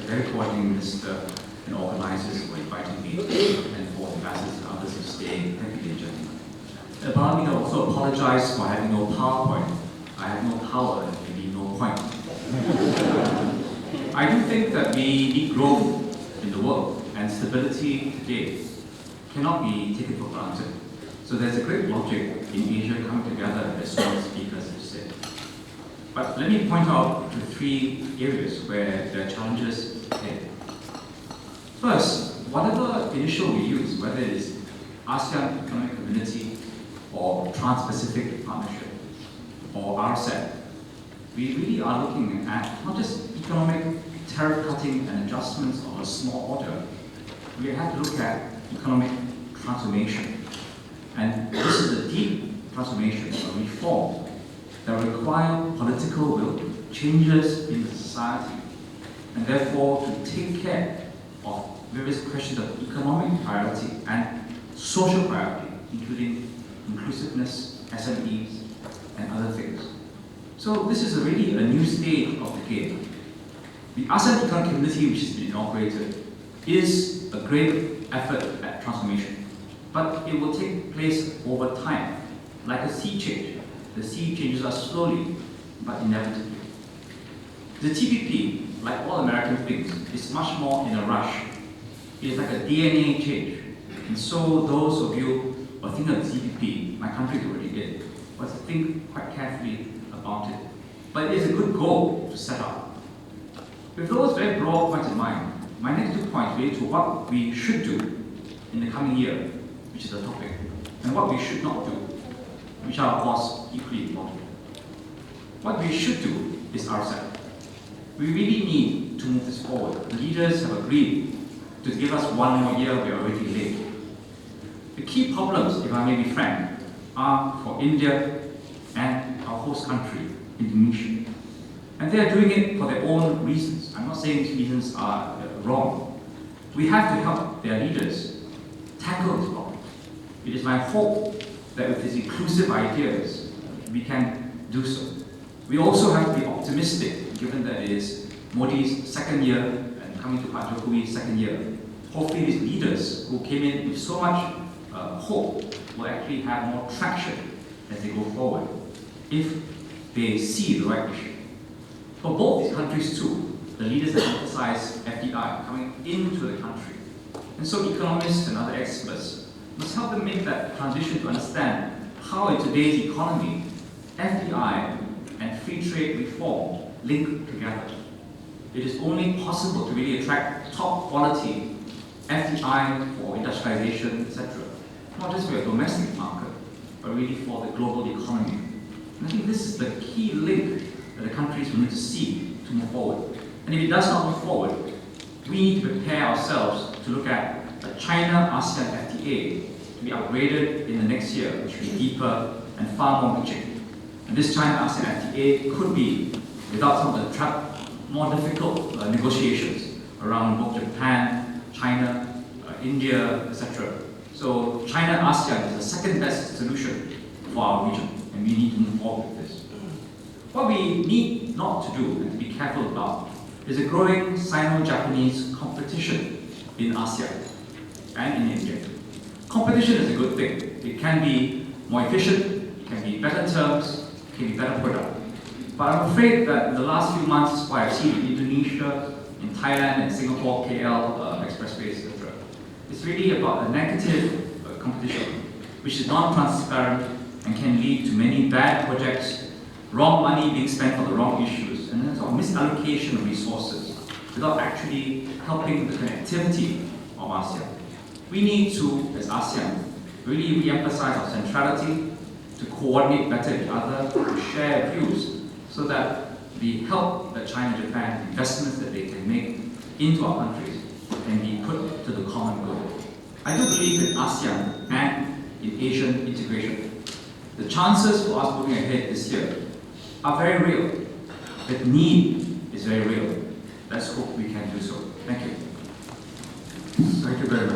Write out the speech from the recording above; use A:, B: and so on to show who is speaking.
A: very coordinating minister and organizers for inviting me, and for ambassadors and others who stay. Thank you, gentlemen. Allow me to also apologize for having no PowerPoint. I have no power and maybe no point. I do think that we need growth in the world, and stability today cannot be taken for granted. So there's a great logic in Asia coming together, as some speakers have said. But let me point out the three areas where there are challenges ahead. First, whatever initial we use, whether it is ASEAN Economic Community or Trans-Pacific Partnership or RCEP, we really are looking at not just economic tariff cutting and adjustments of a small order. We have to look at economic transformation. And this is a deep transformation, a reform that require political will, changes in the society, and therefore to take care of various questions of economic priority and social priority, including inclusiveness, SMEs, and other things. So this is really a new stage of the game. The ASEAN Economic Community, which has been inaugurated, is a great effort at transformation, but it will take place over time, like a sea change. The sea changes us slowly, but inevitably. The TPP, like all American things, is much more in a rush. It is like a DNA change. And so those of you who are thinking of the TPP, my country is already in, but to think quite carefully about it. But it is a good goal to set up. With those very broad points in mind, my next 2 points relate to what we should do in the coming year, which is the topic, and what we should not do, which are, of course, equally important. What we should do is RCEP. We really need to move this forward. The leaders have agreed to give us 1 more year. We are already late. The key problems, if I may be frank, are for India and our host country, Indonesia. And they are doing it for their own reasons. I'm not saying these reasons are wrong. We have to help their leaders tackle this problem. It is my hope that with these inclusive ideas, we can do so. We also have to be optimistic, given that it is Modi's second year and coming to Pak Jokowi's second year. Hopefully these leaders who came in with so much hope will actually have more traction as they go forward, if they see the right issue. For both these countries too, the leaders have emphasized FDI coming into the country. And so economists and other experts must help them make that transition to understand how in today's economy, FDI and free trade reform link together. It is only possible to really attract top quality FDI for industrialization, etc. Not just for a domestic market, but really for the global economy. And I think this is the key link that the countries will need to see to move forward. And if it does not move forward, we need to prepare ourselves to look at a China-ASEAN FTA to be upgraded in the next year, which will be deeper and far more reaching. And this China-ASEAN FTA could be, without some of the more difficult negotiations around both Japan, China, India, etc. So China-ASEAN is the second best solution for our region, and we need to move forward with this. What we need not to do and to be careful about is a growing Sino-Japanese competition in ASEAN and in India. Competition is a good thing. It can be more efficient, it can be better terms, it can be better product. But I'm afraid that in the last few months, what I've seen in Indonesia, in Thailand, and Singapore, KL, expressways, etc., it's really about a negative competition, which is non-transparent and can lead to many bad projects, wrong money being spent for the wrong issues, and then sort of misallocation of resources without actually helping the connectivity of ASEAN. We need to, as ASEAN, really re-emphasize our centrality, to coordinate better with each other, to share views, so that the help that China and Japan, investments that they can make into our countries, can be put to the common good. I do believe in ASEAN and in Asian integration. The chances for us moving ahead this year are very real. The need is very real. Let's hope we can do so. Thank you.
B: Thank you very much.